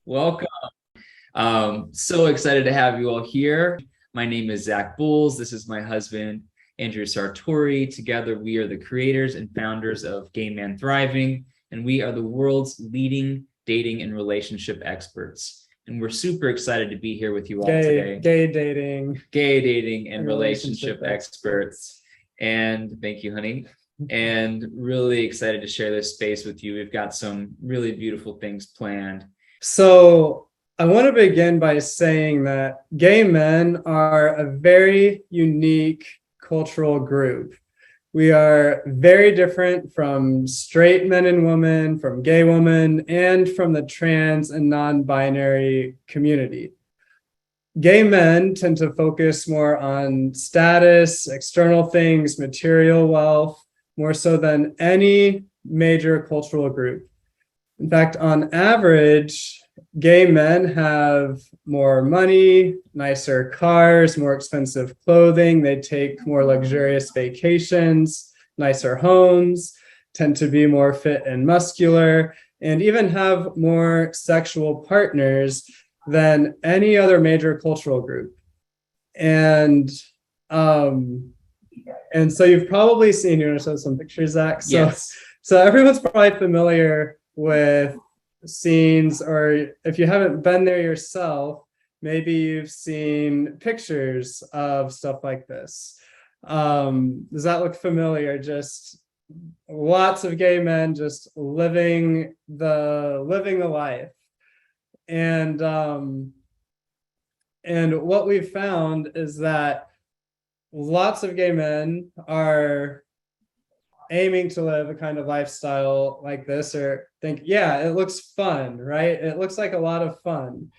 Welcome. So excited to have you all here. My name is Zach Bowles. This is my husband, Andrew Sartori. Together, we are the creators and founders of Gay Man Thriving, and we are the world's leading dating and relationship experts. And we're super excited to be here with you all today. Gay dating, Gay dating and relationship experts. And thank you, honey. And really excited to share this space with you. We've got some really beautiful things planned. So I want to begin by saying that gay men are a very unique cultural group. We are very different from straight men and women, from gay women, and from the trans and non-binary community. Gay men tend to focus more on status, external things, material wealth, more so than any major cultural group. In fact, on average, gay men have more money, nicer cars, more expensive clothing. They take more luxurious vacations, nicer homes, tend to be more fit and muscular, and even have more sexual partners than any other major cultural group. And so you've probably seen, you want to show some pictures, Zach? So everyone's probably familiar with scenes, or if you haven't been there yourself, maybe you've seen pictures of stuff like this. Does that look familiar? Just lots of gay men just living the life. And what we've found is that lots of gay men are aiming to live a kind of lifestyle like this, or think, yeah, it looks fun, right? It looks like a lot of fun.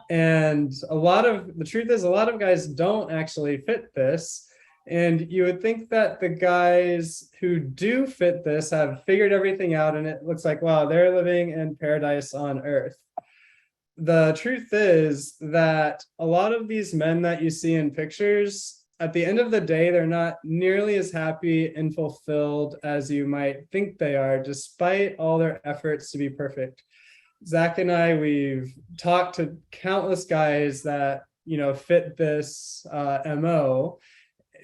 And the truth is, a lot of guys don't actually fit this. And you would think that the guys who do fit this have figured everything out, and it looks like, wow, they're living in paradise on earth. The truth is that a lot of these men that you see in pictures, at the end of the day, they're not nearly as happy and fulfilled as you might think they are, despite all their efforts to be perfect. Zach and I, we've talked to countless guys that, fit this MO,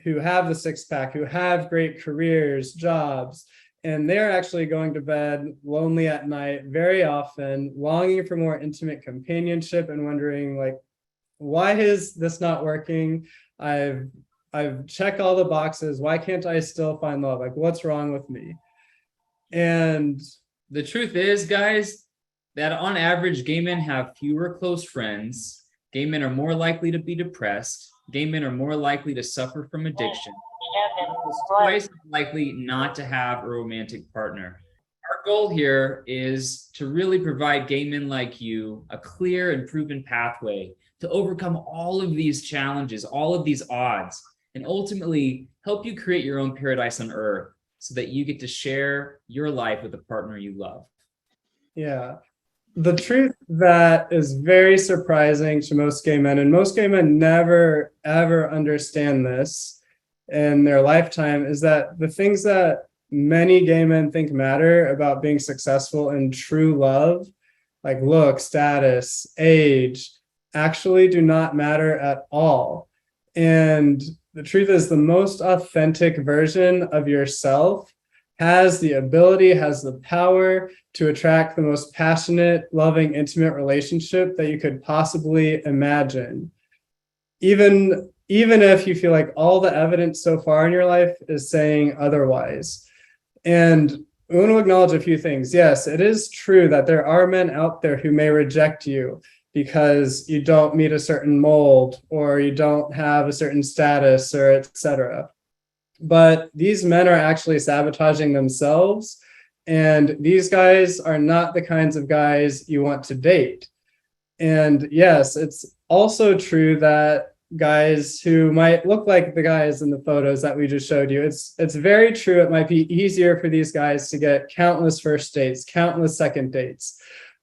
who have the six pack, who have great careers, jobs, and they're actually going to bed lonely at night very often, longing for more intimate companionship and wondering, like, why is this not working? I've checked all the boxes. Why can't I still find love? Like, what's wrong with me? And the truth is, guys, that on average, gay men have fewer close friends. Gay men are more likely to be depressed. Gay men are more likely to suffer from addiction. Twice likely not to have a romantic partner. Our goal here is to really provide gay men like you a clear and proven pathway to overcome all of these challenges, all of these odds, and ultimately help you create your own paradise on earth so that you get to share your life with a partner you love. Yeah. The truth that is very surprising to most gay men, and most gay men never, ever understand this in their lifetime, is that the things that many gay men think matter about being successful in true love, like look, status, age, actually do not matter at all. And the truth is, the most authentic version of yourself has the ability, has the power to attract the most passionate, loving, intimate relationship that you could possibly imagine. Even if you feel like all the evidence so far in your life is saying otherwise. And we want to acknowledge a few things. Yes, it is true that there are men out there who may reject you because you don't meet a certain mold, or you don't have a certain status, or etc. But these men are actually sabotaging themselves, and these guys are not the kinds of guys you want to date. And yes, it's also true that guys who might look like the guys in the photos that we just showed you, it's very true. It might be easier for these guys to get countless first dates, countless second dates.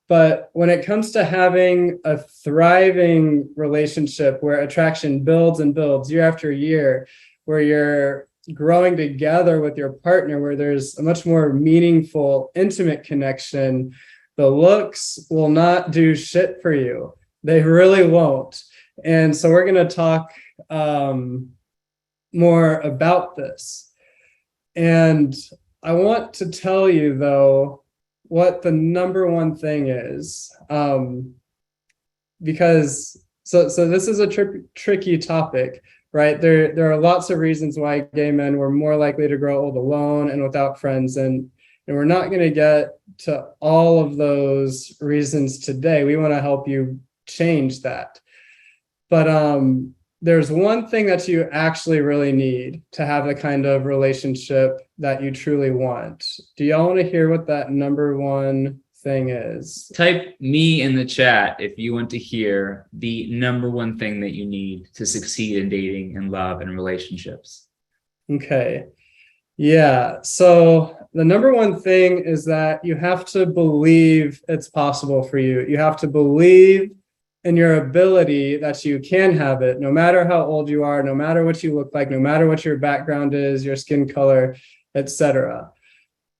But when it comes to having a thriving relationship where attraction builds and builds year after year, where you're growing together with your partner, where there's a much more meaningful, intimate connection, the looks will not do shit for you. They really won't. And so we're going to talk more about this. And I want to tell you, though, what the number one thing is, because so this is a tricky topic, right? There are lots of reasons why gay men were more likely to grow old alone and without friends, and we're not going to get to all of those reasons today. We want to help you change that. But there's one thing that you actually really need to have the kind of relationship that you truly want. Do y'all want to hear what that number one thing is? Type me in the chat if you want to hear the number one thing that you need to succeed in dating and love and relationships. Okay. Yeah. So the number one thing is that you have to believe it's possible for you. You have to believe in your ability that you can have it, no matter how old you are, no matter what you look like, no matter what your background is, your skin color, etc.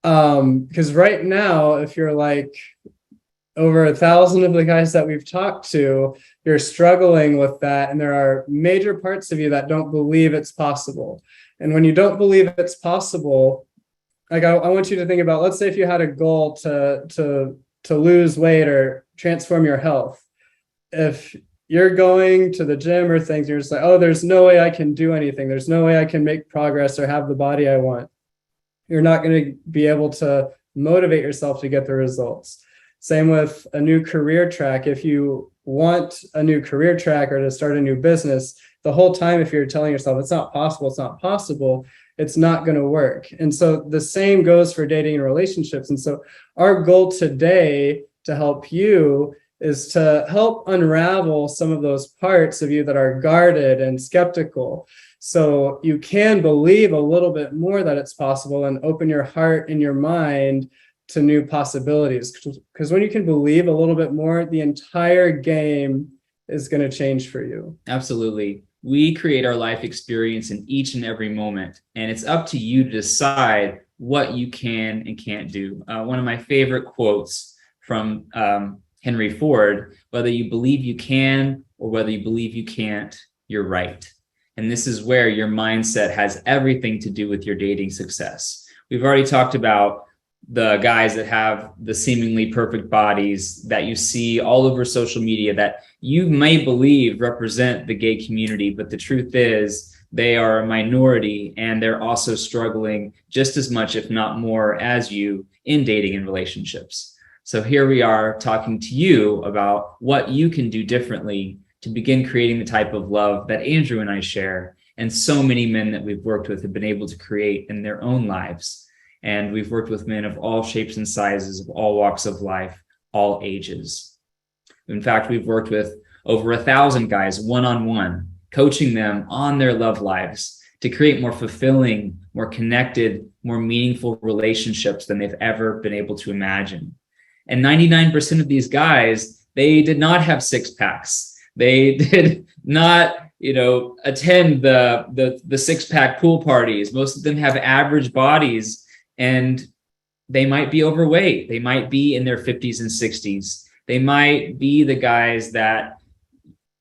Because right now, if you're like over 1,000 of the guys that we've talked to, you're struggling with that, and there are major parts of you that don't believe it's possible. And when you don't believe it's possible, like I want you to think about, let's say if you had a goal to lose weight or transform your health. If you're going to the gym or things, you're just like, oh, there's no way I can do anything. There's no way I can make progress or have the body I want. You're not going to be able to motivate yourself to get the results. Same with a new career track. If you want a new career track or to start a new business, the whole time, if you're telling yourself it's not possible, it's not going to work. And so the same goes for dating and relationships. And so our goal today to help you is to help unravel some of those parts of you that are guarded and skeptical, so you can believe a little bit more that it's possible and open your heart and your mind to new possibilities. Because when you can believe a little bit more, the entire game is going to change for you. Absolutely. We create our life experience in each and every moment, and it's up to you to decide what you can and can't do. One of my favorite quotes from Henry Ford: whether you believe you can or whether you believe you can't, you're right. And this is where your mindset has everything to do with your dating success. We've already talked about the guys that have the seemingly perfect bodies that you see all over social media that you may believe represent the gay community, but the truth is they are a minority, and they're also struggling just as much, if not more, as you in dating and relationships. So here we are talking to you about what you can do differently to begin creating the type of love that Andrew and I share, and so many men that we've worked with have been able to create in their own lives. And we've worked with men of all shapes and sizes, of all walks of life, all ages. In fact, we've worked with over 1,000 guys one-on-one, coaching them on their love lives to create more fulfilling, more connected, more meaningful relationships than they've ever been able to imagine. And 99% of these guys, they did not have six packs. They did not, attend the six-pack pool parties. Most of them have average bodies, and they might be overweight. They might be in their 50s and 60s. They might be the guys that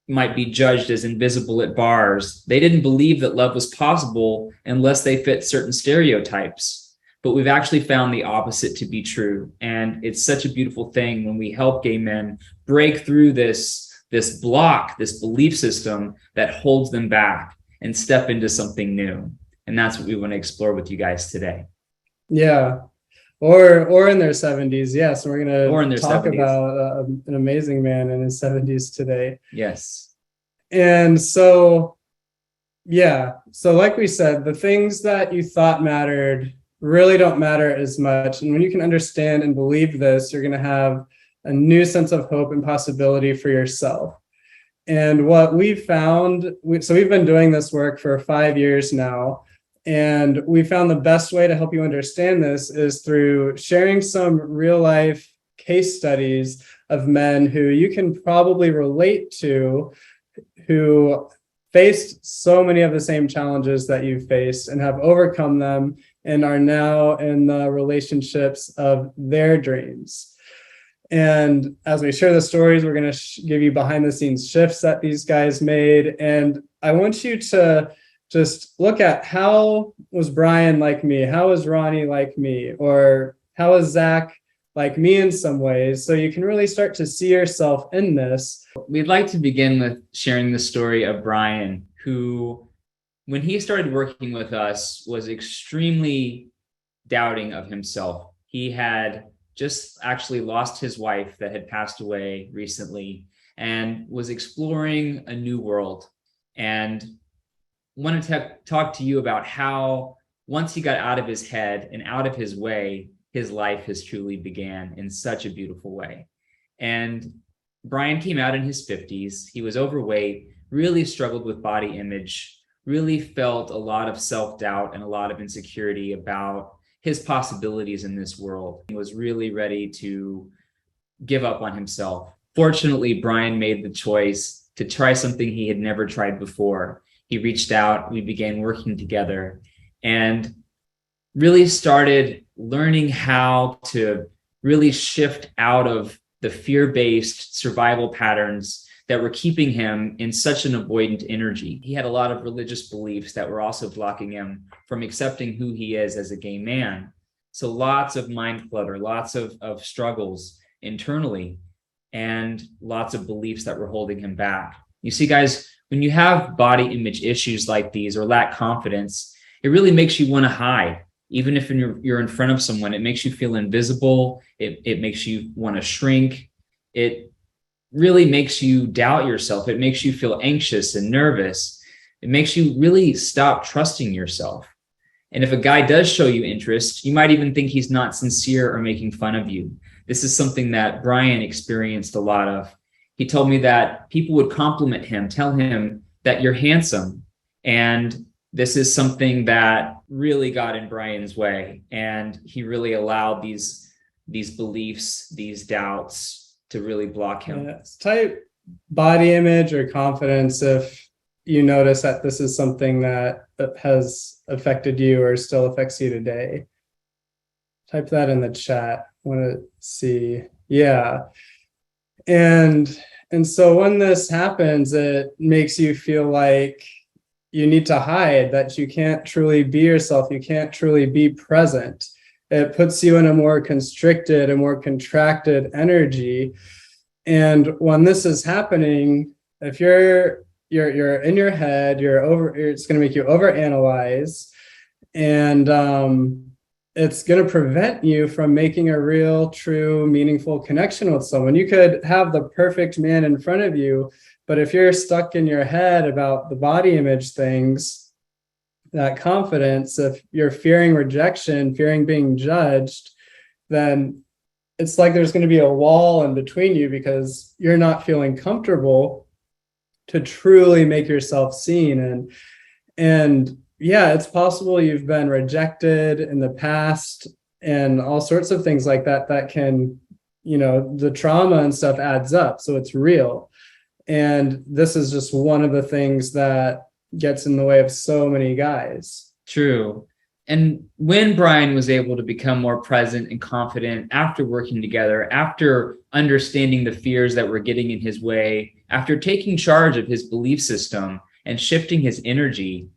might be judged as invisible at bars. They didn't believe that love was possible unless they fit certain stereotypes. But we've actually found the opposite to be true. And it's such a beautiful thing when we help gay men break through this block, this belief system that holds them back, and step into something new. And that's what we want to explore with you guys today. Yeah. Or in their 70s. Yes. We're going to talk 70s. About an amazing man in his 70s today. Yes. And so, yeah. So like we said, the things that you thought mattered really don't matter as much. And when you can understand and believe this, you're going to have a new sense of hope and possibility for yourself. And what we've found, so we've been doing this work for 5 years now, and we found the best way to help you understand this is through sharing some real life case studies of men who you can probably relate to, who faced so many of the same challenges that you've faced and have overcome them and are now in the relationships of their dreams. And as we share the stories, we're going to give you behind the scenes shifts that these guys made. And I want you to just look at, how was Brian like me? How was Ronnie like me? Or how was Zach like me in some ways? So you can really start to see yourself in this. We'd like to begin with sharing the story of Brian, who, when he started working with us, was extremely doubting of himself. He had just actually lost his wife that had passed away recently and was exploring a new world, and wanted to talk to you about how, once he got out of his head and out of his way, his life has truly began in such a beautiful way. And Brian came out in his 50s. He was overweight, really struggled with body image, really felt a lot of self-doubt and a lot of insecurity about his possibilities in this world. He was really ready to give up on himself. Fortunately, Brian made the choice to try something he had never tried before. He reached out, we began working together, and really started learning how to really shift out of the fear-based survival patterns that were keeping him in such an avoidant energy. He had a lot of religious beliefs that were also blocking him from accepting who he is as a gay man. So lots of mind clutter, lots of struggles internally, and lots of beliefs that were holding him back. You see, guys, when you have body image issues like these or lack confidence, it really makes you want to hide. Even if you're in front of someone, it makes you feel invisible. It makes you want to shrink. It really makes you doubt yourself. It makes you feel anxious and nervous. It makes you really stop trusting yourself. And if a guy does show you interest, you might even think he's not sincere or making fun of you. This is something that Brian experienced a lot of. He told me that people would compliment him, tell him that you're handsome. And this is something that really got in Brian's way. And he really allowed these beliefs, these doubts to really block him. Yeah, type body image or confidence if you notice that this is something that has affected you or still affects you today. Type that in the chat. I want to see. Yeah. And so when this happens, it makes you feel like you need to hide, that you can't truly be yourself. You can't truly be present. It puts you in a more constricted, a more contracted energy. And when this is happening, if you're in your head, it's going to make you overanalyze, and it's going to prevent you from making a real, true, meaningful connection with someone. You could have the perfect man in front of you, but if you're stuck in your head about the body image things, that confidence, if you're fearing rejection, fearing being judged, then it's like there's going to be a wall in between you because you're not feeling comfortable to truly make yourself seen. And yeah, it's possible you've been rejected in the past and all sorts of things like that can, the trauma and stuff adds up. So it's real. And this is just one of the things that gets in the way of so many guys. True. And when Brian was able to become more present and confident after working together, after understanding the fears that were getting in his way, after taking charge of his belief system and shifting his energy,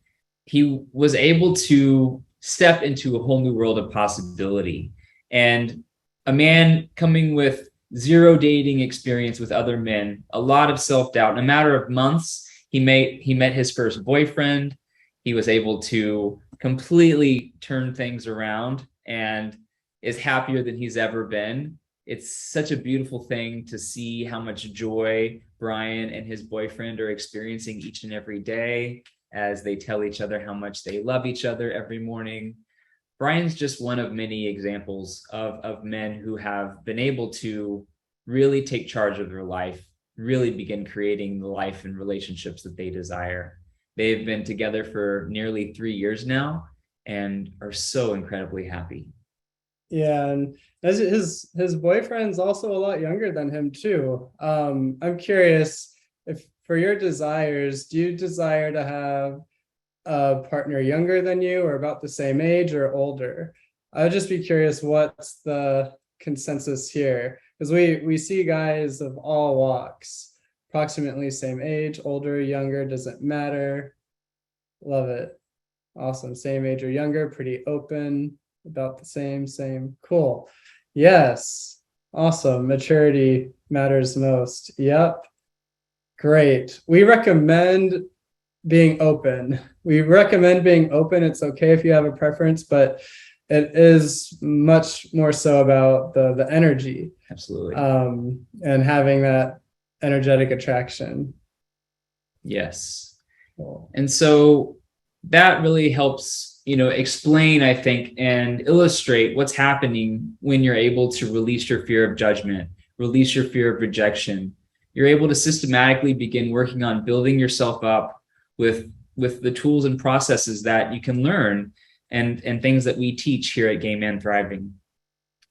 he was able to step into a whole new world of possibility. And a man coming with zero dating experience with other men, a lot of self-doubt. In a matter of months, he met his first boyfriend. He was able to completely turn things around and is happier than he's ever been. It's such a beautiful thing to see how much joy Brian and his boyfriend are experiencing each and every day as they tell each other how much they love each other every morning. Brian's just one of many examples of men who have been able to really take charge of their life, really begin creating the life and relationships that they desire. They've been together for nearly 3 years now and are so incredibly happy. Yeah, and his boyfriend's also a lot younger than him too. I'm curious, if for your desires, do you desire to have a partner younger than you or about the same age or older? I'd just be curious, what's the consensus here? because we see guys of all walks, approximately same age, older, younger, doesn't matter. Love it. Awesome. Same age or younger, pretty open, about the same. Cool. Yes. Awesome. Maturity matters most. Yep. Great. We recommend being open. We recommend being open. It's okay if you have a preference, but it is much more so about the energy. Absolutely. And having that energetic attraction. Yes. Cool. And so that really helps, explain, I think, and illustrate what's happening when you're able to release your fear of judgment, release your fear of rejection. You're able to systematically begin working on building yourself up with the tools and processes that you can learn and things that we teach here at Gay Man Thriving.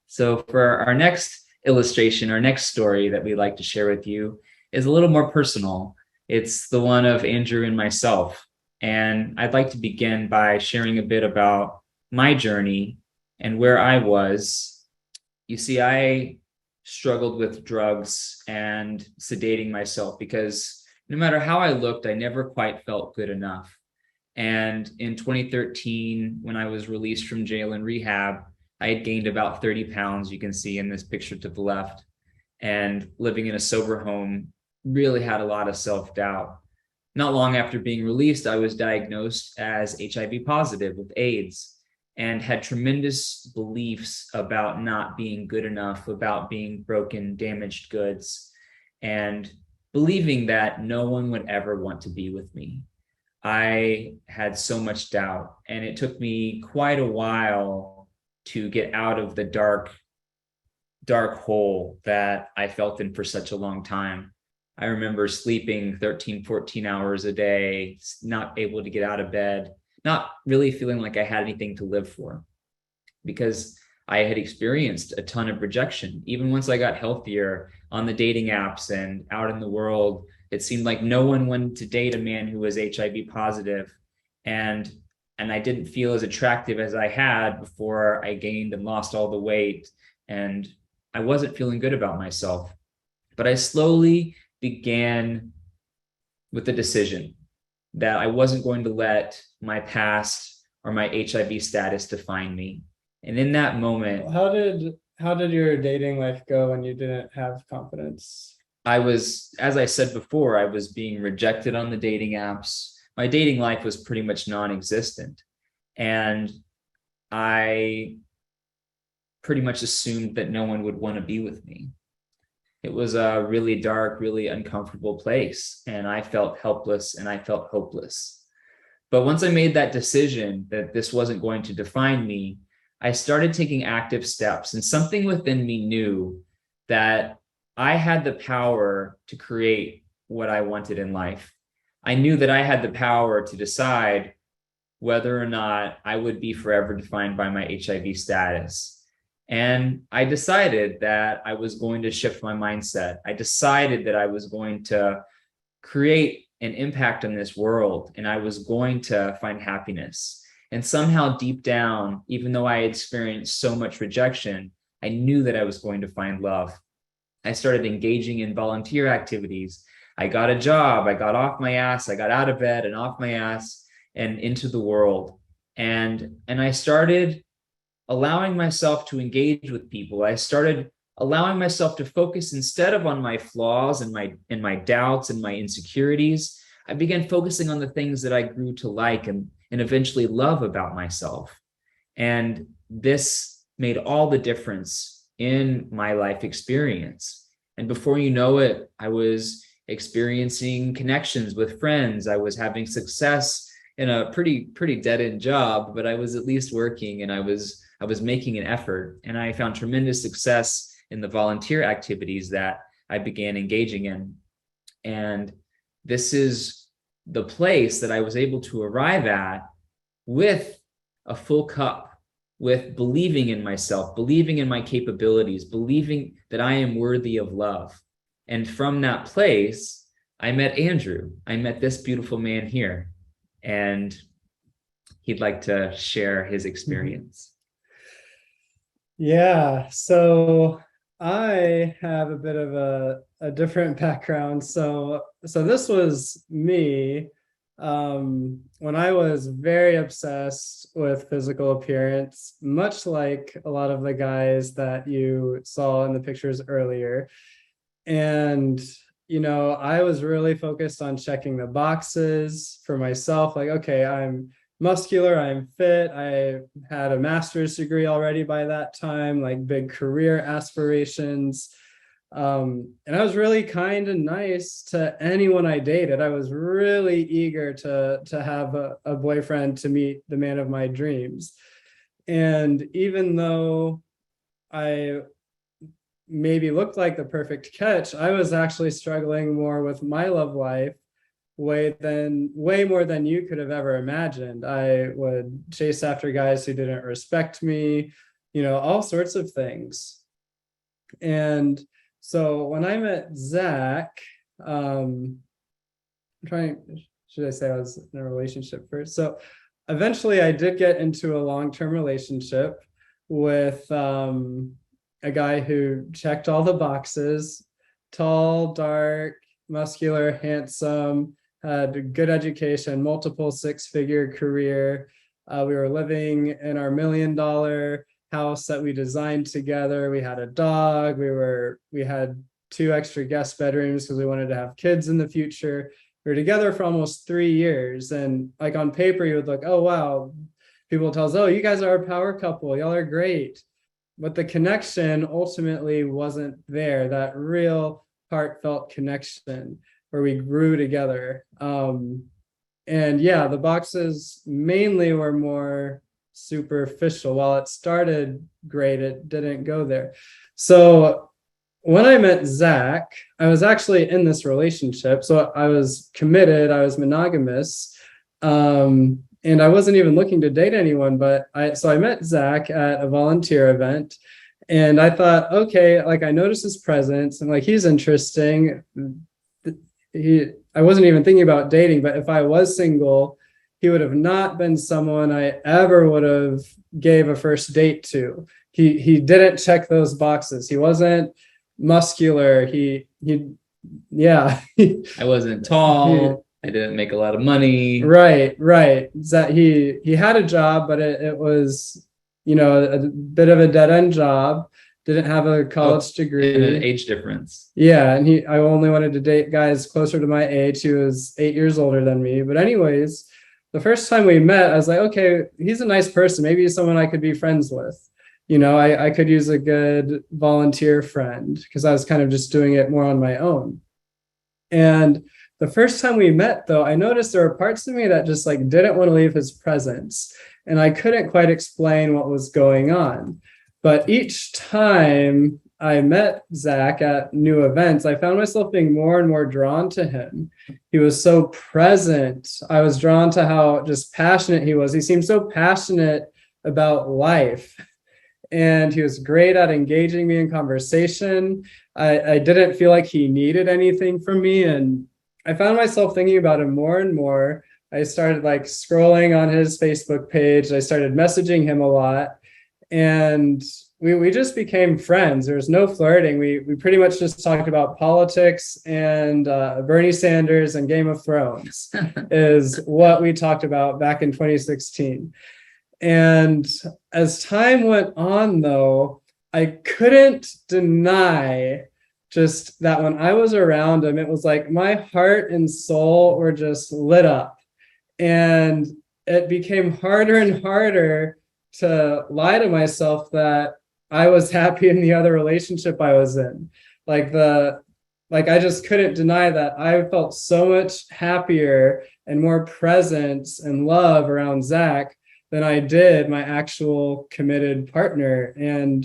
So for our next illustration, our next story that we'd like to share with you is a little more personal. It's the one of Andrew and myself. And I'd like to begin by sharing a bit about my journey and where I was. You see, I struggled with drugs and sedating myself because no matter how I looked, I never quite felt good enough. And in 2013, when I was released from jail and rehab, I had gained about 30 pounds, you can see in this picture to the left. And living in a sober home really had a lot of self-doubt. Not long after being released, I was diagnosed as HIV positive with AIDS and had tremendous beliefs about not being good enough, about being broken, damaged goods, and believing that no one would ever want to be with me. I had so much doubt, and it took me quite a while to get out of the dark hole that I felt in for such a long time. I remember sleeping 13, 14 hours a day, not able to get out of bed, not really feeling like I had anything to live for because I had experienced a ton of rejection. Even once I got healthier on the dating apps and out in the world, it seemed like no one wanted to date a man who was HIV positive. And I didn't feel as attractive as I had before I gained and lost all the weight. And I wasn't feeling good about myself. But I slowly began with the decision that I wasn't going to let my past or my HIV status define me. And in that moment, how did your dating life go when you didn't have confidence? I was, as I said before, I was being rejected on the dating apps. My dating life was pretty much non-existent. And I pretty much assumed that no one would want to be with me. It was a really dark, really uncomfortable place. And I felt helpless and I felt hopeless. But once I made that decision that this wasn't going to define me, I started taking active steps. And something within me knew that I had the power to create what I wanted in life. I knew that I had the power to decide whether or not I would be forever defined by my HIV status. And I decided that I was going to shift my mindset. I decided that I was going to create an impact on this world and I was going to find happiness. And somehow deep down, even though I had experienced so much rejection, I knew that I was going to find love. I started engaging in volunteer activities. I got a job. I got off my ass. I got out of bed and off my ass and into the world. And I started allowing myself to engage with people. I started allowing myself to focus instead of on my flaws and my doubts and my insecurities. I began focusing on the things that I grew to like and eventually love about myself. And this made all the difference in my life experience. And before you know it, I was experiencing connections with friends. I was having success in a pretty dead-end job, but I was at least working and I was making an effort, and I found tremendous success in the volunteer activities that I began engaging in. And this is the place that I was able to arrive at with a full cup, with believing in myself, believing in my capabilities, believing that I am worthy of love. And from that place, I met Andrew. I met this beautiful man here, and he'd like to share his experience. Yeah, so I have a bit of a different background. So this was me when I was very obsessed with physical appearance, much like a lot of the guys that you saw in the pictures earlier. And I was really focused on checking the boxes for myself, like, okay, I'm muscular, I'm fit, I had a master's degree already by that time, like big career aspirations. And I was really kind and nice to anyone I dated. I was really eager to have a boyfriend, to meet the man of my dreams. And even though I maybe looked like the perfect catch, I was actually struggling more with my love life way more than you could have ever imagined. I would chase after guys who didn't respect me, all sorts of things. And so when I met Zach, should I say I was in a relationship first? So eventually I did get into a long-term relationship with a guy who checked all the boxes: tall, dark, muscular, handsome, had a good education, multiple six-figure career. We were living in our $1 million house that we designed together. We had a dog. We had 2 extra guest bedrooms because we wanted to have kids in the future. We were together for almost 3 years. And like on paper, you would look, oh, wow. People tell us, oh, you guys are a power couple. Y'all are great. But the connection ultimately wasn't there, that real heartfelt connection where we grew together. And yeah, the boxes mainly were more superficial. While it started great, it didn't go there. So when I met Zach, I was actually in this relationship. So I was committed, I was monogamous. And I wasn't even looking to date anyone, but I met Zach at a volunteer event, and I thought, okay, like I noticed his presence and like he's interesting. I wasn't even thinking about dating, but if I was single, he would have not been someone I ever would have gave a first date to. He didn't check those boxes. He wasn't muscular. Yeah. I wasn't tall. I didn't make a lot of money. Right. That he had a job, but it was, a bit of a dead end job. Didn't have a college degree. And an age difference. Yeah, and I only wanted to date guys closer to my age. He was 8 years older than me. But anyways, the first time we met, I was like, okay, he's a nice person. Maybe he's someone I could be friends with. I could use a good volunteer friend because I was kind of just doing it more on my own. And the first time we met, though, I noticed there were parts of me that just like didn't want to leave his presence. And I couldn't quite explain what was going on. But each time I met Zach at new events, I found myself being more and more drawn to him. He was so present. I was drawn to how just passionate he was. He seemed so passionate about life. And he was great at engaging me in conversation. I didn't feel like he needed anything from me. And I found myself thinking about him more and more. I started like scrolling on his Facebook page. I started messaging him a lot. And we just became friends. There was no flirting. We pretty much just talked about politics and Bernie Sanders and Game of Thrones is what we talked about back in 2016. And as time went on, though, I couldn't deny just that when I was around him, it was like my heart and soul were just lit up. And it became harder and harder to lie to myself that I was happy in the other relationship I was in. I just couldn't deny that I felt so much happier and more presence and love around Zach than I did my actual committed partner. And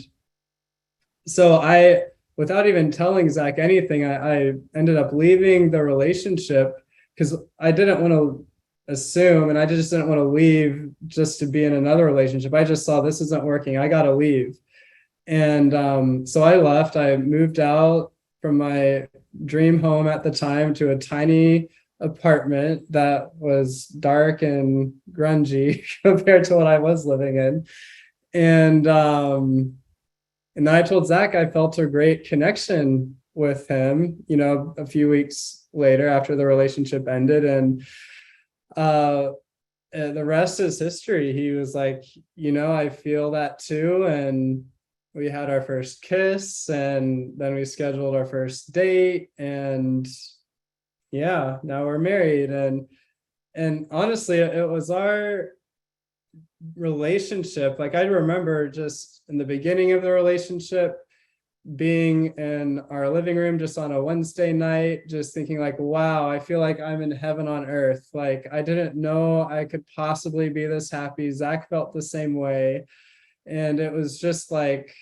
so without even telling Zach anything, I ended up leaving the relationship because I didn't want to assume, and I just didn't want to leave just to be in another relationship. I just saw this isn't working. I got to leave. And so I left. I moved out from my dream home at the time to a tiny apartment that was dark and grungy compared to what I was living in. And And I told Zach I felt a great connection with him, you know, a few weeks later after the relationship ended. And the rest is history. He was like, you know, I feel that too. And we had our first kiss, and then we scheduled our first date. And yeah, now we're married. And honestly, it was our relationship. Like I remember just in the beginning of the relationship being in our living room just on a Wednesday night, just thinking like, wow, I feel like I'm in heaven on earth. Like I didn't know I could possibly be this happy. Zach felt the same way. And it was just like,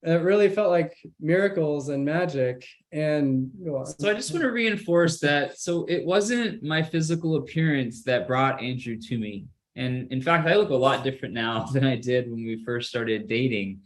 it really felt like miracles and magic. And So I just want to reinforce that. So it wasn't my physical appearance that brought Andrew to me. And in fact, I look a lot different now than I did when we first started dating.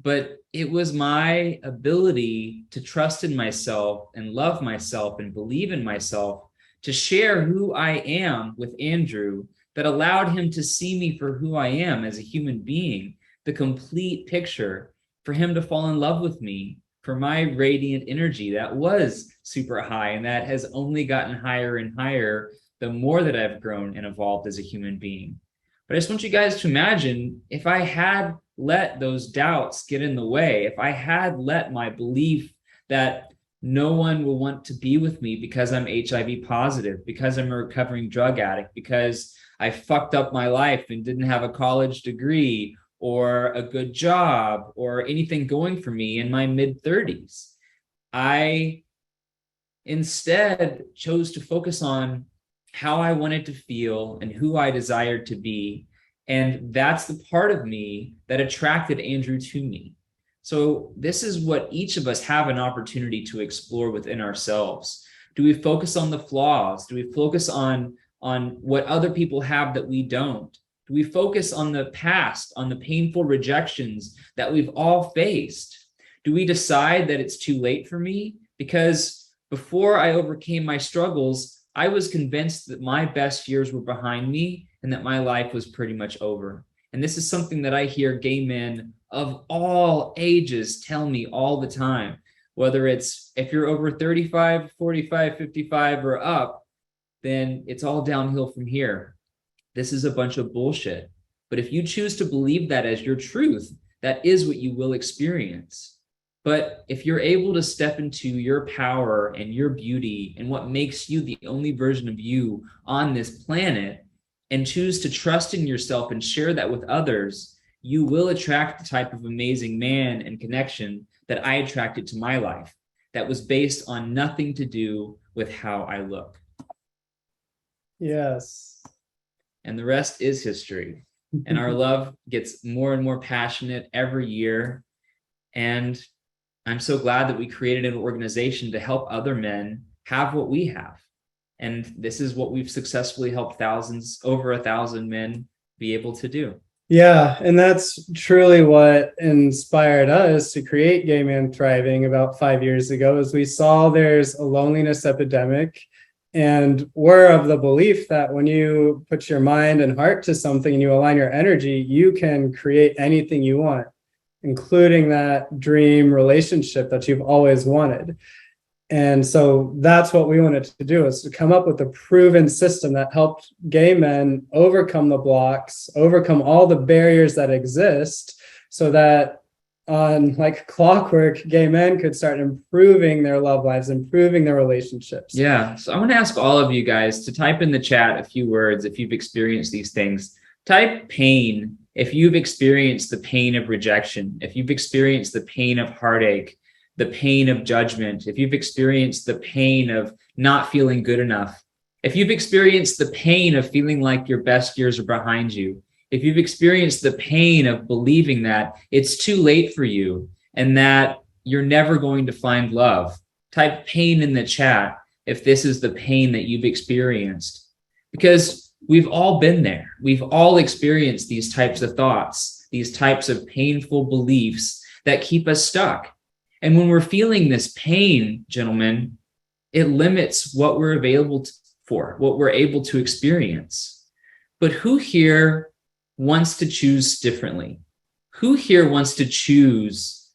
But it was my ability to trust in myself and love myself and believe in myself to share who I am with Andrew that allowed him to see me for who I am as a human being, the complete picture, for him to fall in love with me, for my radiant energy that was super high and that has only gotten higher and higher the more that I've grown and evolved as a human being. But I just want you guys to imagine if I had let those doubts get in the way, if I had let my belief that no one will want to be with me because I'm HIV positive, because I'm a recovering drug addict, because I fucked up my life and didn't have a college degree or a good job or anything going for me in my mid 30s, I instead chose to focus on how I wanted to feel and who I desired to be. And that's the part of me that attracted Andrew to me. So this is what each of us have an opportunity to explore within ourselves. Do we focus on the flaws? Do we focus on what other people have that we don't? Do we focus on the past, on the painful rejections that we've all faced? Do we decide that it's too late for me? Because before I overcame my struggles, I was convinced that my best years were behind me and that my life was pretty much over. And this is something that I hear gay men of all ages tell me all the time, whether it's if you're over 35, 45, 55 or up, then it's all downhill from here. This is a bunch of bullshit. But if you choose to believe that as your truth, that is what you will experience. But if you're able to step into your power and your beauty and what makes you the only version of you on this planet and choose to trust in yourself and share that with others, you will attract the type of amazing man and connection that I attracted to my life that was based on nothing to do with how I look. yes. And the rest is history. And our love gets more and more passionate every year. And I'm so glad that we created an organization to help other men have what we have. And this is what we've successfully helped thousands, over 1,000 men be able to do. Yeah, and that's truly what inspired us to create Gay Man Thriving about 5 years ago, is we saw there's a loneliness epidemic. And we're of the belief that when you put your mind and heart to something and you align your energy, you can create anything you want, including that dream relationship that you've always wanted. And so that's what we wanted to do, is to come up with a proven system that helped gay men overcome the blocks, overcome all the barriers that exist, so that on like clockwork, gay men could start improving their love lives, improving their relationships. Yeah. So I want to ask all of you guys to type in the chat a few words if you've experienced these things. Type pain if you've experienced the pain of rejection, if you've experienced the pain of heartache, the pain of judgment, if you've experienced the pain of not feeling good enough, if you've experienced the pain of feeling like your best years are behind you, if you've experienced the pain of believing that it's too late for you and that you're never going to find love, type pain in the chat if this is the pain that you've experienced. Because we've all been there. We've all experienced these types of thoughts, these types of painful beliefs that keep us stuck. And when we're feeling this pain, gentlemen, it limits what we're available for, what we're able to experience. But who here wants to choose differently? who here wants to choose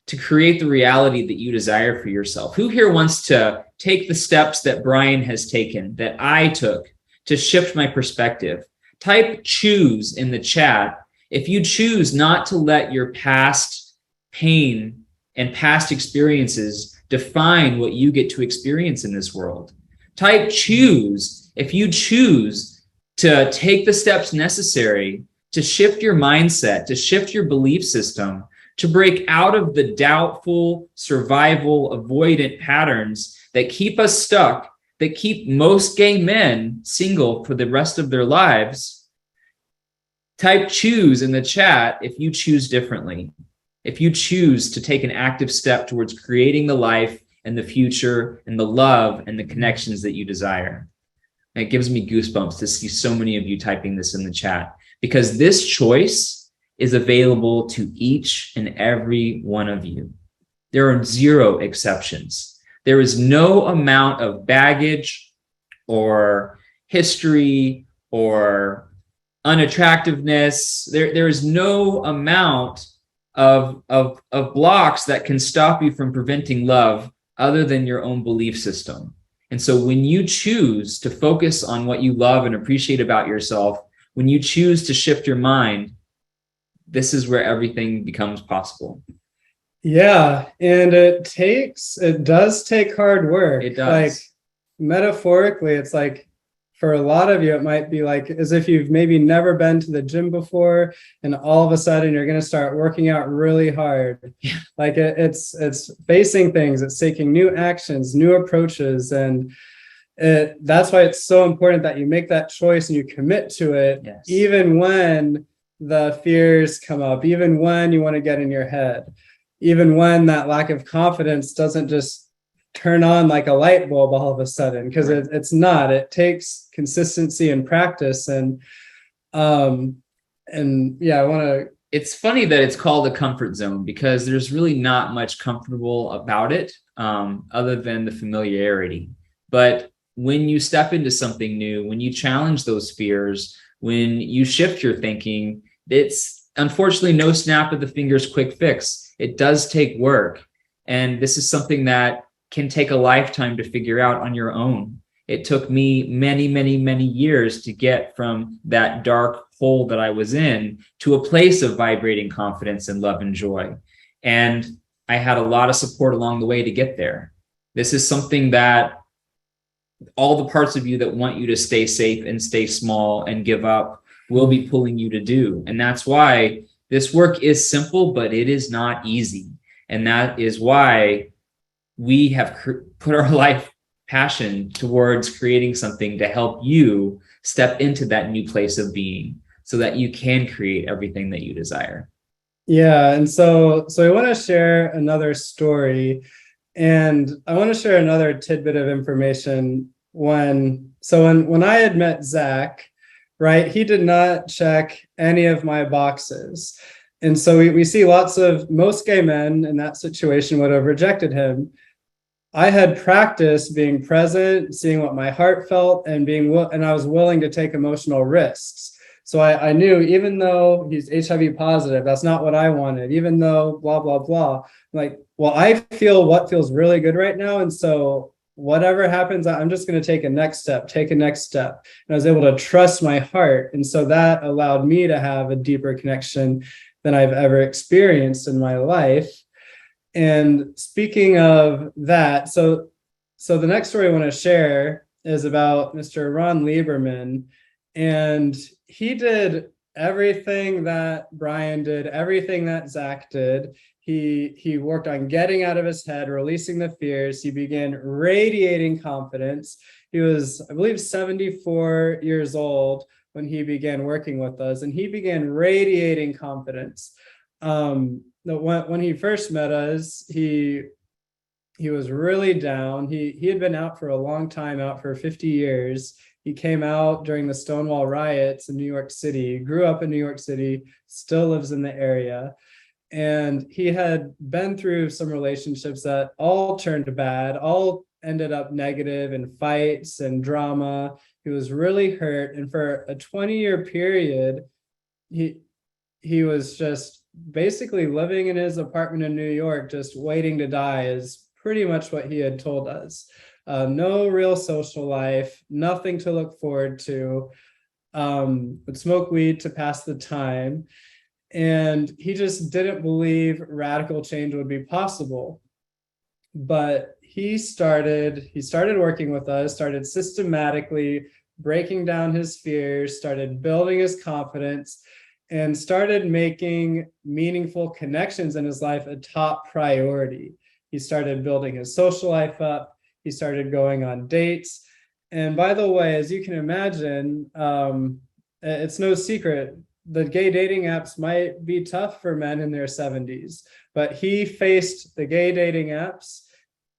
to create the reality that you desire for yourself? Who here wants to take the steps that Brian has taken, that I took, to shift my perspective? Type choose in the chat if you choose not to let your past pain and past experiences define what you get to experience in this world. Type choose if you choose to take the steps necessary to shift your mindset, to shift your belief system, to break out of the doubtful, survival, avoidant patterns that keep us stuck, that keep most gay men single for the rest of their lives. Type choose in the chat if you choose differently, if you choose to take an active step towards creating the life and the future and the love and the connections that you desire. And it gives me goosebumps to see so many of you typing this in the chat, because this choice is available to each and every one of you. There are zero exceptions. There is no amount of baggage or history or unattractiveness. There is no amount of blocks that can stop you from preventing love other than your own belief system. And so when you choose to focus on what you love and appreciate about yourself, when you choose to shift your mind, this is where everything becomes possible. Yeah, and it does take hard work. It does. Like metaphorically, it's like for a lot of you, it might be like as if you've maybe never been to the gym before, and all of a sudden you're going to start working out really hard. Yeah. Like it's facing things, it's taking new actions, new approaches, and that's why it's so important that you make that choice and you commit to it, Yes. even when the fears come up, even when you want to get in your head, even when that lack of confidence doesn't just turn on like a light bulb all of a sudden, because Right. it's not. It takes consistency and practice. And yeah, I want to. It's funny that it's called a comfort zone, because there's really not much comfortable about it other than the familiarity. But when you step into something new, when you challenge those fears, when you shift your thinking, it's unfortunately no snap of the fingers quick fix. It does take work. And this is something that can take a lifetime to figure out on your own. It took me many, many, many years to get from that dark hole that I was in to a place of vibrating confidence and love and joy. And I had a lot of support along the way to get there. This is something that all the parts of you that want you to stay safe and stay small and give up will be pulling you to do. And that's why this work is simple, but it is not easy. And that is why we have put our life passion towards creating something to help you step into that new place of being so that you can create everything that you desire. Yeah. And so I want to share another story, and I want to share another tidbit of information. When I had met Zach, right, he did not check any of my boxes. And so we see most gay men in that situation would have rejected him. I had practiced being present, seeing what my heart felt, and I was willing to take emotional risks. So I knew, even though he's HIV positive, that's not what I wanted, even though blah, blah, blah. Like, well, I feel what feels really good right now. And so whatever happens, I'm just going to take a next step. And I was able to trust my heart. And so that allowed me to have a deeper connection than I've ever experienced in my life. And speaking of that, so the next story I want to share is about Mr. Ron Lieberman. And he did everything that Brian did, everything that Zach did. He worked on getting out of his head, releasing the fears. He began radiating confidence. He was, I believe, 74 years old when he began working with us, and he began radiating confidence. When he first met us, he was really down. He had been out for a long time, out for 50 years. He came out during the Stonewall riots in New York City, grew up in New York City, still lives in the area. And he had been through some relationships that all turned bad, all ended up negative in fights and drama. He was really hurt. And for a 20-year period, he he was just basically living in his apartment in New York, just waiting to die, is pretty much what he had told us. No real social life, nothing to look forward to. Would smoke weed to pass the time. And he just didn't believe radical change would be possible. But he started working with us, started systematically breaking down his fears, started building his confidence, and started making meaningful connections in his life a top priority. He started building his social life up. He started going on dates. And by the way, as you can imagine, it's no secret, the gay dating apps might be tough for men in their 70s, but he faced the gay dating apps,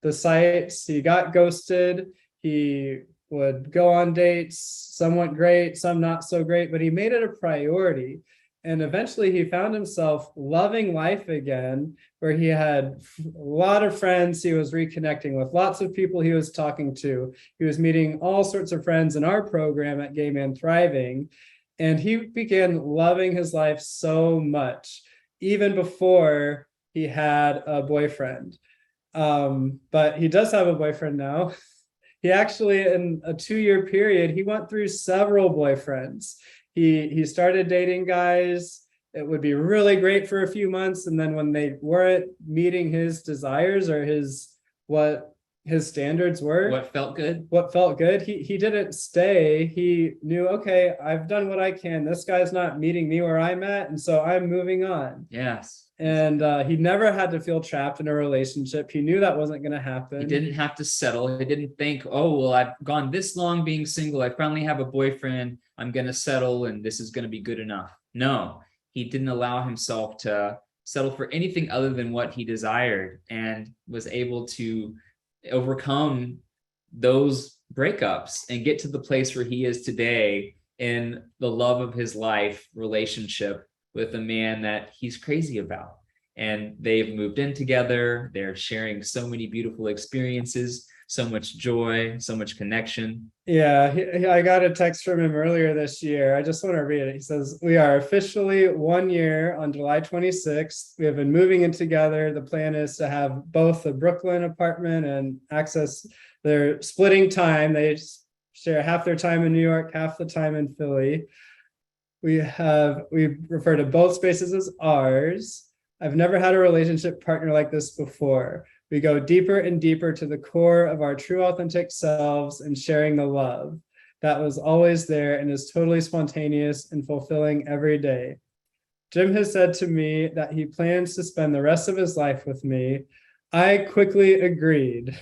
the sites, he got ghosted, he would go on dates, some went great, some not so great, but he made it a priority. And eventually he found himself loving life again, where he had a lot of friends he was reconnecting with, lots of people he was talking to. He was meeting all sorts of friends in our program at Gay Man Thriving. And he began loving his life so much, even before he had a boyfriend. But he does have a boyfriend now. He actually, in a 2-year period, he went through several boyfriends. He started dating guys. It would be really great for a few months. And then when they weren't meeting his desires or what his standards were, What felt good? He didn't stay. He knew, okay, I've done what I can. This guy's not meeting me where I'm at, and so I'm moving on. Yes. And he never had to feel trapped in a relationship. He knew that wasn't going to happen. He didn't have to settle. He didn't think, oh, well, I've gone this long being single. I finally have a boyfriend. I'm going to settle and this is going to be good enough. No, he didn't allow himself to settle for anything other than what he desired, and was able to overcome those breakups and get to the place where he is today in the love of his life relationship with a man that he's crazy about. And they've moved in together. They're sharing so many beautiful experiences, so much joy, so much connection. Yeah, I got a text from him earlier this year. I just want to read it. He says, "We are officially 1 year on July 26th. We have been moving in together. The plan is to have both a Brooklyn apartment and access. They're splitting time. They share half their time in New York, half the time in Philly. We refer to both spaces as ours. I've never had a relationship partner like this before. We go deeper and deeper to the core of our true authentic selves and sharing the love that was always there and is totally spontaneous and fulfilling every day. Jim has said to me that he plans to spend the rest of his life with me. I quickly agreed."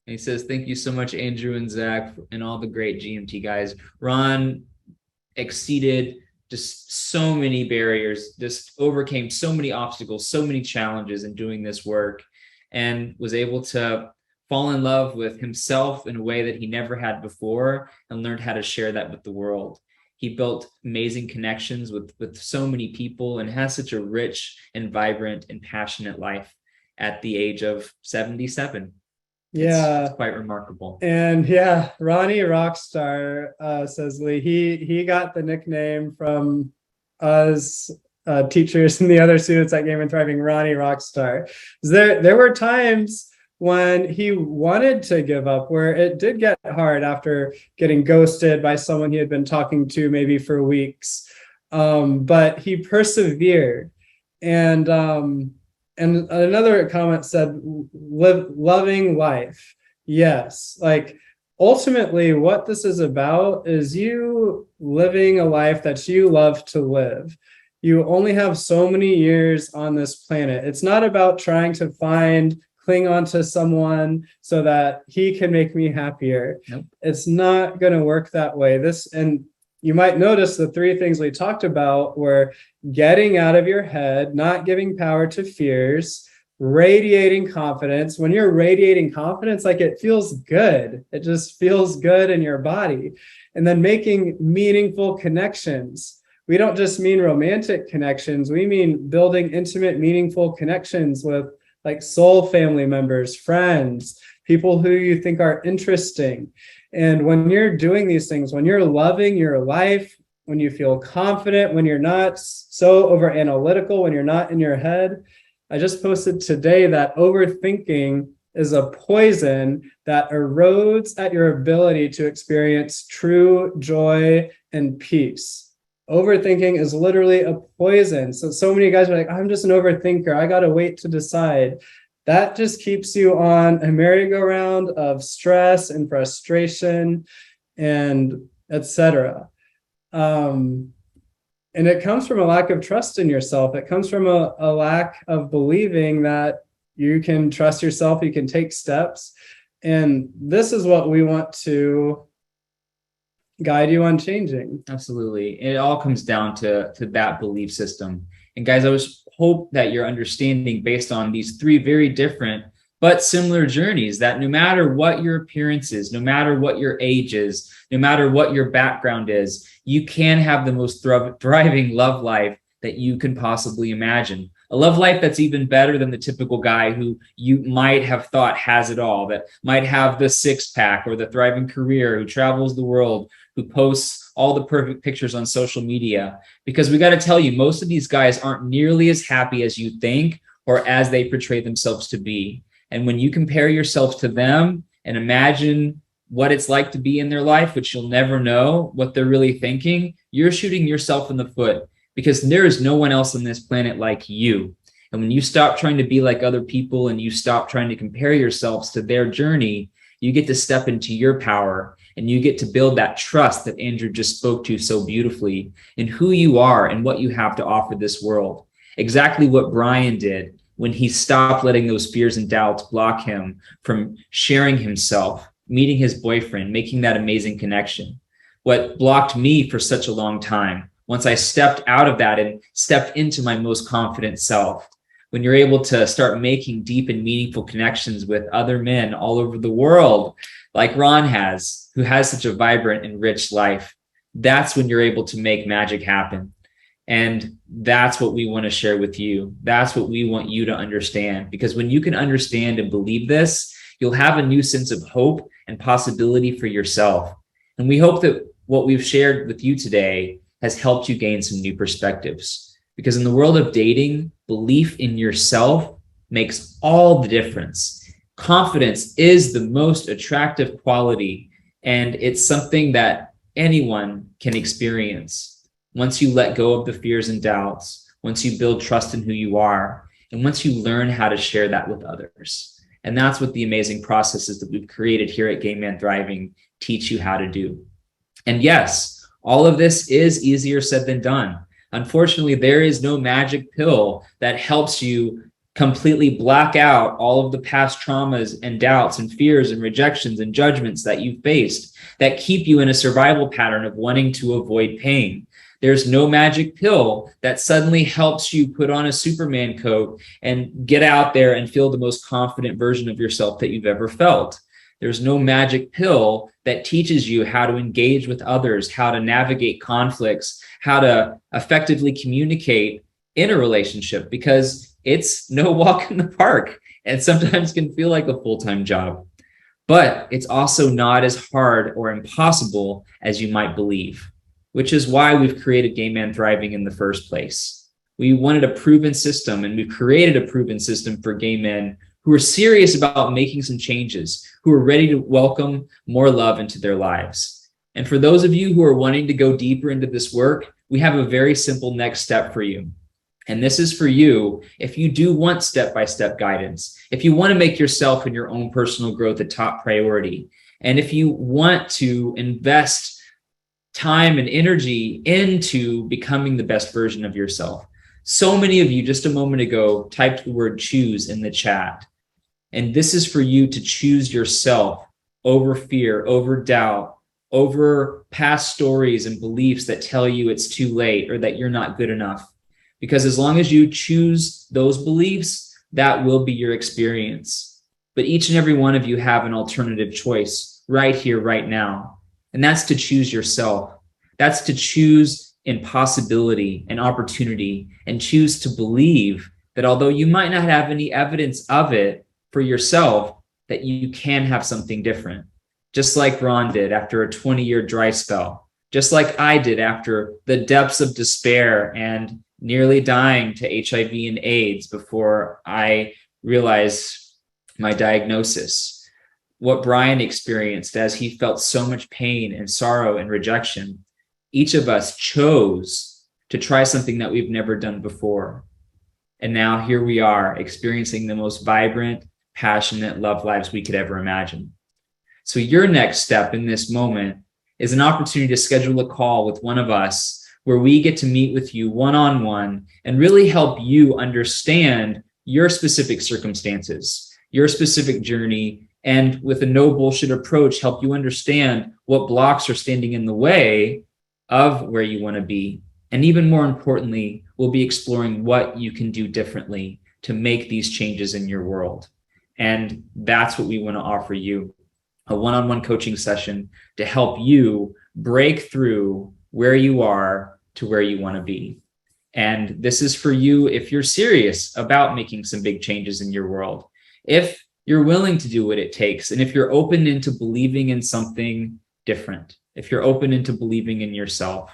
He says, thank you so much, Andrew and Zach, and all the great GMT guys. Ron exceeded just so many barriers, just overcame so many obstacles, so many challenges in doing this work, and was able to fall in love with himself in a way that he never had before, and learned how to share that with the world. He built amazing connections with so many people, and has such a rich and vibrant and passionate life at the age of 77. Yeah, it's quite remarkable. And yeah, Ronnie Rockstar, says Lee, he got the nickname from us teachers and the other students at Gay Man Thriving, Ronnie Rockstar. There were times when he wanted to give up, where it did get hard after getting ghosted by someone he had been talking to maybe for weeks, but he persevered. And another comment said, loving life. Yes, like ultimately what this is about is you living a life that you love to live. You only have so many years on this planet. It's not about trying to cling on to someone so that he can make me happier. Nope. It's not going to work that way. And you might notice the 3 things we talked about were getting out of your head, not giving power to fears, radiating confidence. When you're radiating confidence, like it feels good. It just feels good in your body. And then making meaningful connections. We don't just mean romantic connections. We mean building intimate, meaningful connections with like soul family members, friends, people who you think are interesting. And when you're doing these things, when you're loving your life, when you feel confident, when you're not so over analytical, when you're not in your head. I just posted today that overthinking is a poison that erodes at your ability to experience true joy and peace. Overthinking is literally a poison. So many guys are like, I'm just an overthinker. I got to wait to decide. That just keeps you on a merry-go-round of stress and frustration and etc. And it comes from a lack of trust in yourself. It comes from a lack of believing that you can trust yourself, you can take steps. And this is what we want to guide you on changing. Absolutely. And it all comes down to that belief system. And guys, I hope that you're understanding, based on these three very different but similar journeys, that no matter what your appearance is, no matter what your age is, no matter what your background is, you can have the most thriving love life that you can possibly imagine. A love life that's even better than the typical guy who you might have thought has it all, that might have the six-pack or the thriving career, who travels the world, who posts all the perfect pictures on social media. Because we got to tell you, most of these guys aren't nearly as happy as you think or as they portray themselves to be. And when you compare yourself to them and imagine what it's like to be in their life, which you'll never know what they're really thinking, you're shooting yourself in the foot, because there is no one else on this planet like you. And when you stop trying to be like other people and you stop trying to compare yourselves to their journey, you get to step into your power and you get to build that trust that Andrew just spoke to so beautifully in who you are and what you have to offer this world. Exactly what Brian did when he stopped letting those fears and doubts block him from sharing himself, meeting his boyfriend, making that amazing connection. What blocked me for such a long time, once I stepped out of that and stepped into my most confident self, when you're able to start making deep and meaningful connections with other men all over the world, like Ron has, who has such a vibrant and rich life, that's when you're able to make magic happen. And that's what we want to share with you. That's what we want you to understand, because when you can understand and believe this, you'll have a new sense of hope and possibility for yourself. And we hope that what we've shared with you today has helped you gain some new perspectives, because in the world of dating, belief in yourself makes all the difference. Confidence is the most attractive quality, and it's something that anyone can experience. Once you let go of the fears and doubts, once you build trust in who you are, and once you learn how to share that with others. And that's what the amazing processes that we've created here at Gay Man Thriving teach you how to do. And yes, all of this is easier said than done. Unfortunately, there is no magic pill that helps you completely block out all of the past traumas and doubts and fears and rejections and judgments that you've faced that keep you in a survival pattern of wanting to avoid pain. There's no magic pill that suddenly helps you put on a Superman coat and get out there and feel the most confident version of yourself that you've ever felt. There's no magic pill that teaches you how to engage with others, how to navigate conflicts, how to effectively communicate in a relationship, because it's no walk in the park and sometimes can feel like a full-time job. But it's also not as hard or impossible as you might believe, which is why we've created Gay Man Thriving in the first place. We wanted a proven system, and we've created a proven system for gay men who are serious about making some changes, who are ready to welcome more love into their lives. And for those of you who are wanting to go deeper into this work, we have a very simple next step for you. And this is for you if you do want step-by-step guidance, if you want to make yourself and your own personal growth a top priority, and if you want to invest time and energy into becoming the best version of yourself. So many of you just a moment ago typed the word choose in the chat. And this is for you to choose yourself over fear, over doubt, over past stories and beliefs that tell you it's too late or that you're not good enough. Because as long as you choose those beliefs, that will be your experience. But each and every one of you have an alternative choice right here, right now. And that's to choose yourself. That's to choose in possibility and opportunity, and choose to believe that although you might not have any evidence of it for yourself, that you can have something different. Just like Ron did after a 20-year dry spell, just like I did after the depths of despair and nearly dying to HIV and AIDS before I realized my diagnosis. What Brian experienced as he felt so much pain and sorrow and rejection. Each of us chose to try something that we've never done before. And now here we are experiencing the most vibrant, passionate love lives we could ever imagine. So your next step in this moment is an opportunity to schedule a call with one of us where we get to meet with you one-on-one and really help you understand your specific circumstances, your specific journey, and with a no bullshit approach, help you understand what blocks are standing in the way of where you want to be. And even more importantly, we'll be exploring what you can do differently to make these changes in your world. And that's what we want to offer you, a one-on-one coaching session to help you break through where you are to where you want to be. And this is for you if you're serious about making some big changes in your world, if you're willing to do what it takes, and if you're open into believing in something different, if you're open into believing in yourself.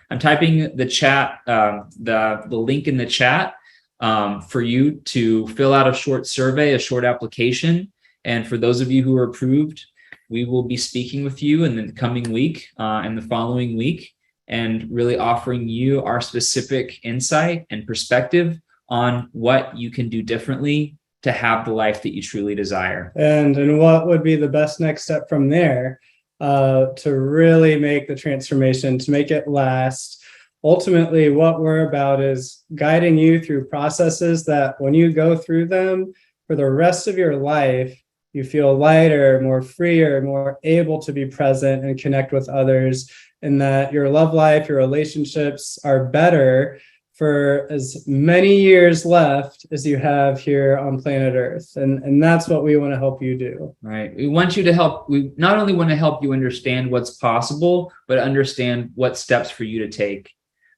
I'm typing the chat, the link in the chat for you to fill out a short survey, a short application. And for those of you who are approved, we will be speaking with you in the coming week and the following week, and really offering you our specific insight and perspective on what you can do differently to have the life that you truly desire. And what would be the best next step from there to really make the transformation, to make it last. Ultimately, what we're about is guiding you through processes that when you go through them for the rest of your life, you feel lighter, more freer, more able to be present and connect with others, and that your love life, your relationships are better for as many years left as you have here on planet Earth. And that's what we want to help you do. Right. We want you to help. We not only want to help you understand what's possible, but understand what steps for you to take.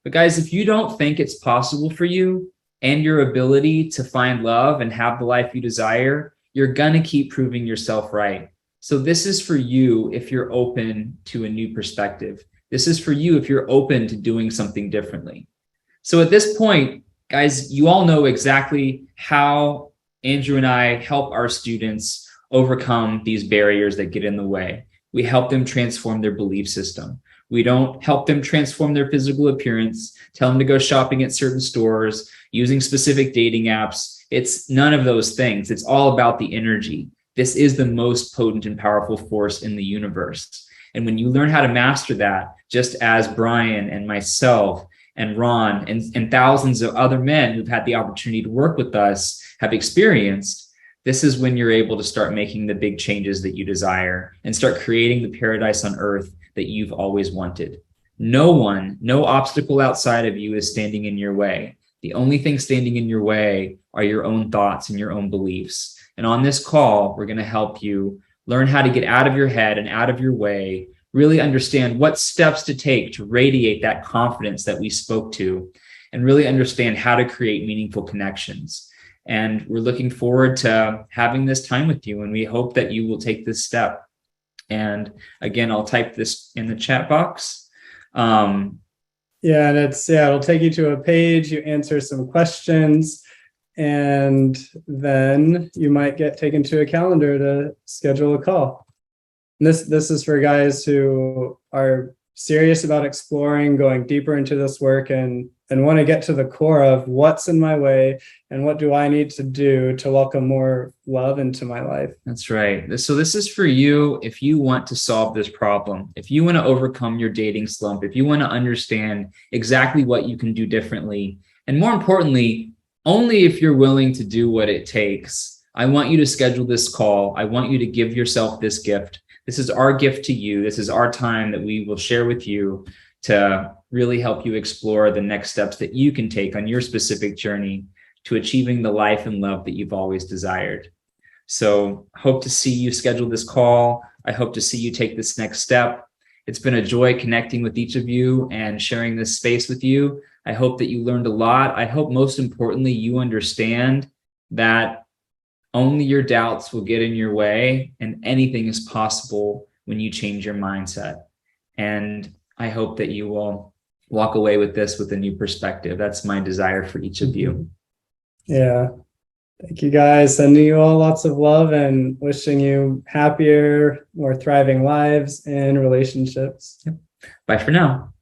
But guys, if you don't think it's possible for you and your ability to find love and have the life you desire, you're going to keep proving yourself right. So this is for you if you're open to a new perspective. This is for you if you're open to doing something differently. So at this point, guys, you all know exactly how Andrew and I help our students overcome these barriers that get in the way. We help them transform their belief system. We don't help them transform their physical appearance, tell them to go shopping at certain stores, using specific dating apps. It's none of those things. It's all about the energy. This is the most potent and powerful force in the universe. And when you learn how to master that, just as Brian and myself and Ron and thousands of other men who've had the opportunity to work with us have experienced, this is when you're able to start making the big changes that you desire and start creating the paradise on earth that you've always wanted. No obstacle outside of you is standing in your way. The only thing standing in your way are your own thoughts and your own beliefs. And on this call, we're going to help you learn how to get out of your head and out of your way, really understand what steps to take to radiate that confidence that we spoke to, and really understand how to create meaningful connections. And we're looking forward to having this time with you, and we hope that you will take this step. And again, I'll type this in the chat box. And it'll take you to a page, you answer some questions, and then you might get taken to a calendar to schedule a call. And this is for guys who are serious about exploring, going deeper into this work, and want to get to the core of what's in my way and what do I need to do to welcome more love into my life. That's right. So this is for you if you want to solve this problem, if you want to overcome your dating slump, if you want to understand exactly what you can do differently, and more importantly, only if you're willing to do what it takes. I want you to schedule this call. I want you to give yourself this gift. This is our gift to you. This is our time that we will share with you to really help you explore the next steps that you can take on your specific journey to achieving the life and love that you've always desired. So hope to see you schedule this call. I hope to see you take this next step. It's been a joy connecting with each of you and sharing this space with you. I hope that you learned a lot. I hope most importantly, you understand that only your doubts will get in your way and anything is possible when you change your mindset. And I hope that you will walk away with this with a new perspective. That's my desire for each of you. Yeah. Thank you guys. Sending you all lots of love and wishing you happier, more thriving lives and relationships. Bye for now.